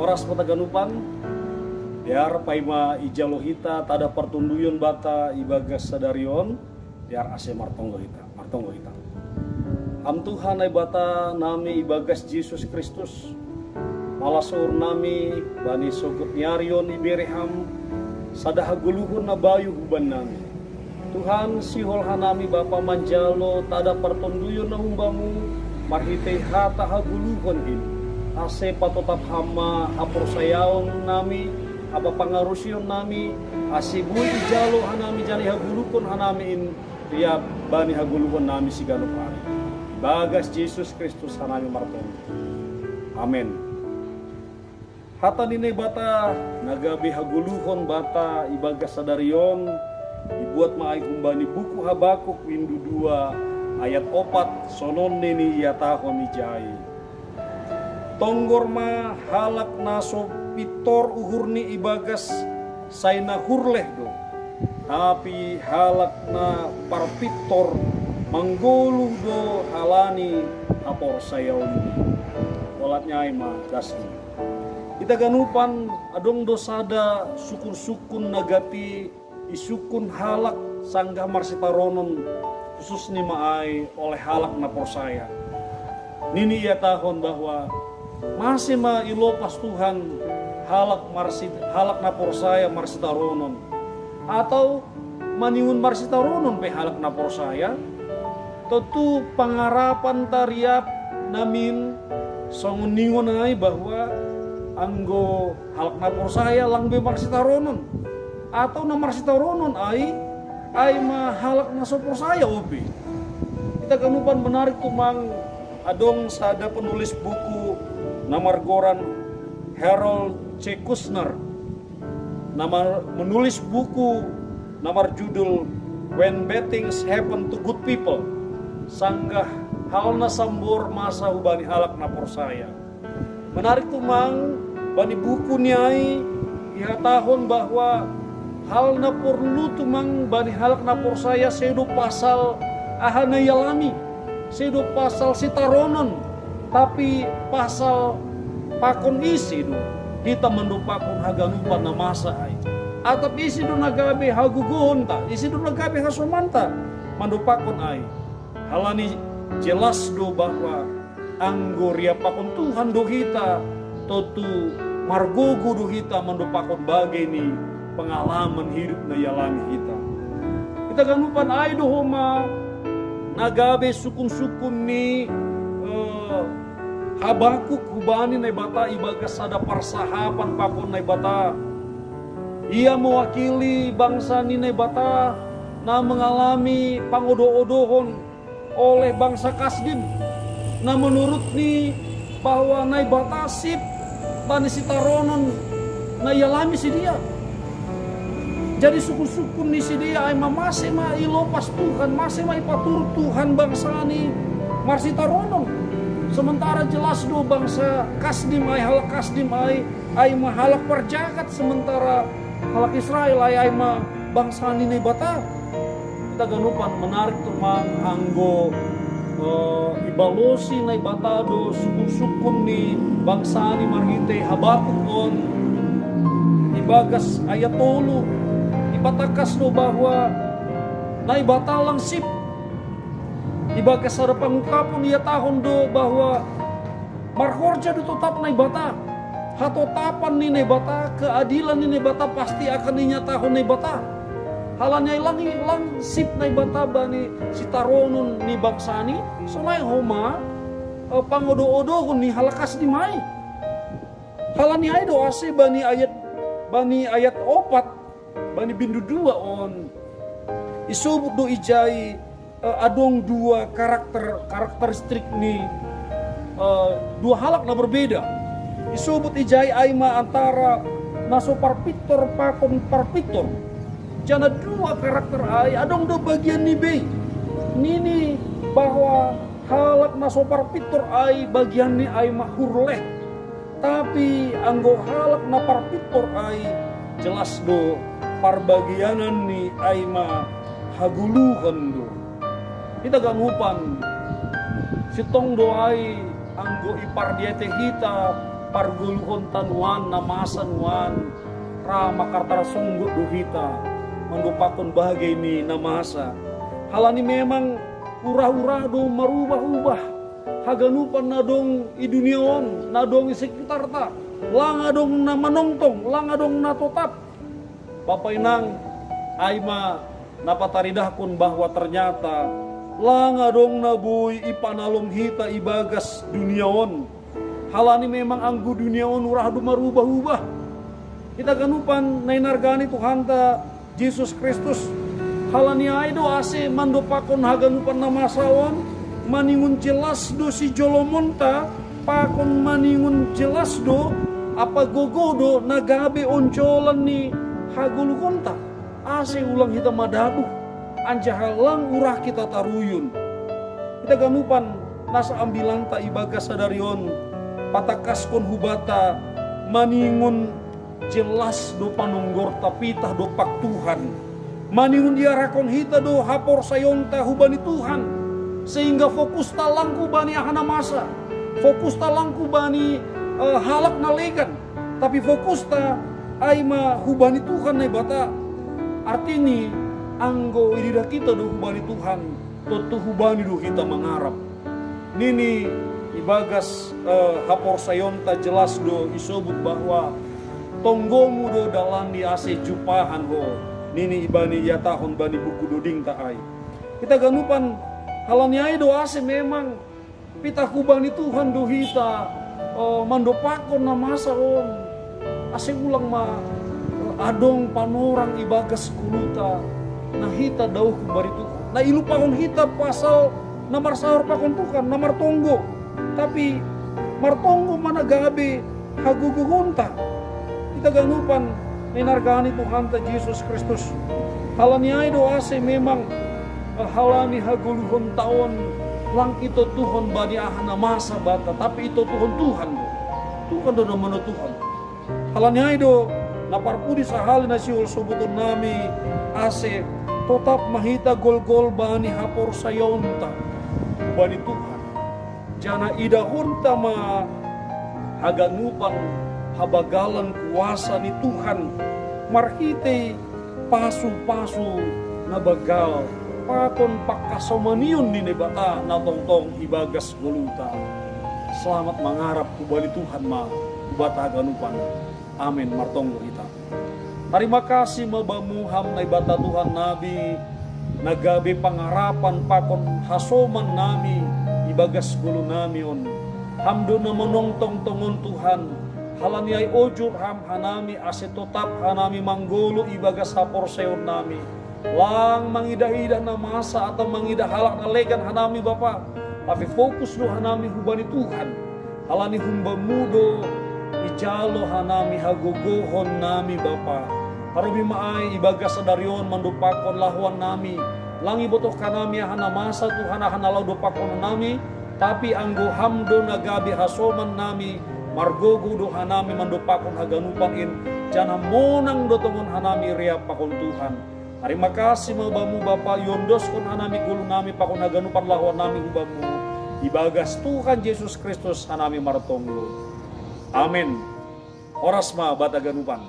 beras pataganupan biar paima ijalohita tada pertunduyun bata ibagas sadarion biar ase martonggo hita. Ham Tuhan ay bata nami ibagas Jesus Kristus malasur nami bani sogut nyarion ibereham sadahaguluhun na bayu huban nami. Tuhan sihol hanami Bapa manjalo tada pertunduyun na humbamu marhitei hata haguluhun hin ase patotap hama hapur sayaon nami apa pangarusion nami asibui ijalo hanami jani hagulukon hanami in ria bani haguluhun nami sigano pari bagas Jesus Kristus hanami marton. Amen. Hata nini bata nagabi haguluhon bata ibagas sadarion dibuat maay kumbani buku Habakuk windu 2 ayat 4 sonon nini ia tahon ijai tonggor ma halak naso pitor uhurni ibagas saina hurleh do tapi halak na parpitor manggoluh do halani apor sayauni walatnya ima dasmi kita ganupan adong dosada sukun-sukun nagati isukun halak sanggah marsitaronon khusus ni maay oleh halak na porsaya nini ia tahun bahwa masih ma ilopas Tuhan halak na porsaya marsitaronon atau maniun marsitaronon pe halak na porsaya tentu pangarapan tariap namin songuningon ay bahwa anggo halak na porsaya langbe marsitaronon atau na marsitaronon ay mahalak na sopor saya obi. Kita kanupan menarik tumang adong sada penulis buku namargoran Harold C. Kushner menulis buku namar judul When Bad Things Happen to Good People sanggah halna sambur masa hubani halak na porsaya. Menarik tumang bani buku niai iha tahun bahwa hal na perlu tumang bani halak na porsaya sedo pasal ahana yalami sedo pasal sitaronon tapi pasal pakon isi do kita mendupakon haganupan na masa ay atap isi do nagabe haguguhon ta isi do nagabe hasomanta mandupakon ay halani jelas do bahwa anggoria pakon Tuhan do kita totu margogo do kita mendupakon bagai ni pengalaman hidup na yalami kita. Kita ganupan ay do homa nagabe sukun-sukun ni Habakuk hubani na bata ibagas sada parsahapan pakon na bata. Ia mewakili bangsa ni na bata na mengalami pangodo-odohon oleh bangsa Kasdim. Na menurut ni bahwa na bata sip bani sitaronon na yalami si dia. Jadi suku-suku ni si dia ay masih ma ilopas Tuhan, masih ma ipatur Tuhan bangsa ni marsitaronon. Sementara jelas do bangsa Kasdim ay halak Kasdim ay mahalak perjakat sementara halak Israel ay ma bangsa ni bata. Kita ganupan menarik tumang anggo ibalosi na bata do suku-suku ni bangsa ni marhite Habakuk on ibagas ayat 3 ipatakas do bahwa nai batalang sip ibagas ada pangungkapon ia tahun do bahwa marhorja do tetap nai bata hatotapan ni nai bata keadilan ni nai bata pasti akan dinyatakan nai bata halanya ilang sip nai bata bani sitaronon ni bangsani so nai homa pangodo-odo ni halakas di mai halani ay do ase bani ayat 4 bani bindu 2 on isubuk do ijai adong dua karakteristik ni dua halak na berbeda isubut ijai aima antara naso parpitor pakon parpitor jana dua karakter ai adong do bagian ni be nini bahwa halak naso parpitor ai bagian ni ai mahurleh tapi anggo halak na parpitor ai jelas do parbagianan ni aima haguluhan do kita ganupan sitong doai anggo ipar diete kita parguluhon tanuan namasan wan rama kartara sungguh duhita mandupakon bahagia ini namasa halani memang ura-ura do merubah-ubah haganupan nadong i duniaon nadong i sekitar ta langa dong na manongtong langa dong na totap Bapak Inang aima napataridahkon bahwa ternyata langa dong na buy ipanalom hita ibagas duniaon halani memang anggu duniaon urah do merubah-ubah kita ganupan nainargani Tuhan ta Yesus Kristus halani aido ase mandopakon haganupan namasawan maningun jelas do si jolomonta pakon maningun jelas do apa gogodo nagabe oncolan ni hagulukonta ase ulang kita madabu anjahalang urah kita taruyun kita ganupan nasa ambilanta ibagas sadarion patakaskon hubata maningun jelas do panunggor tapitah do pak Tuhan maningun diarakon hita do hapor sayonta hubani Tuhan sehingga fokus talangku bani ahana masa fokus talangku bani halak nalegan tapi fokus ta aima hubani Tuhan na bata artini anggo idida kita do hubani Tuhan totu hubani do kita mengarap nini ibagas hapor sayonta jelas do isobut bahwa tonggomu do dalam di ase jupahan ho nini ibani ya tahun bani buku duding taai kita ganupan halani ai do ase memang pita kubani Tuhan do hita mandopakon na masa on ase ulang ma adong panorang ibagas kuluta na hita dauh kubari Tuhan na ilupahon hita pasal namar sahur pakon Tuhan namar tonggo tapi martonggo mana gabe haguguhunta kita ganupan ninargani Tuhan ta Yesus Kristus halani ai do ase memang halani haguluhon taon lang ito Tuhan bani ahana masa bata tapi ito Tuhan do namano Tuhan halani ai do naparpudi sahali na siul subuton nami ase tetap mahita gol-gol bani hapor sayonta bani Tuhan jana idahunta ma haganupan habagalan kuasa ni Tuhan marhite pasu-pasu nabagal pakon pakasomanion ni nebata na tongtong ibagas goluta selamat mangarap kubali Tuhan ma kubata ganupan amin martonggo kita terima kasih mabamuham na ibata Tuhan nabi nagabe pangarapan pakon hasoman nami ibagas gulu nami on hamdo na menongtong tongon Tuhan halani ay ojur ham hanami ase totap hanami manggolo ibagas hapor sayon nami lang mangidah-idah na masa atau mangidah halak na legan hanami Bapa tapi fokus do hanami hubani Tuhan halani humbamudo ijalo hanami hagogohon nami Bapa harubi maay ibagas sadarion mandupakon lahuan nami langi botoh kanami hana masa Tuhan hana lau dopakon nami tapi anggo hamdo nagabi hasoman nami margogo do hanami mandopakon haganupan in jana monang do tongon hanami ria pakon Tuhan terima kasih mabamu Bapa yondoskon hanami gulu nami pakon haganupan lahuan nami hubamu ibagas Tuhan Yesus Kristus hanami martonggo amin orasma bata ganupan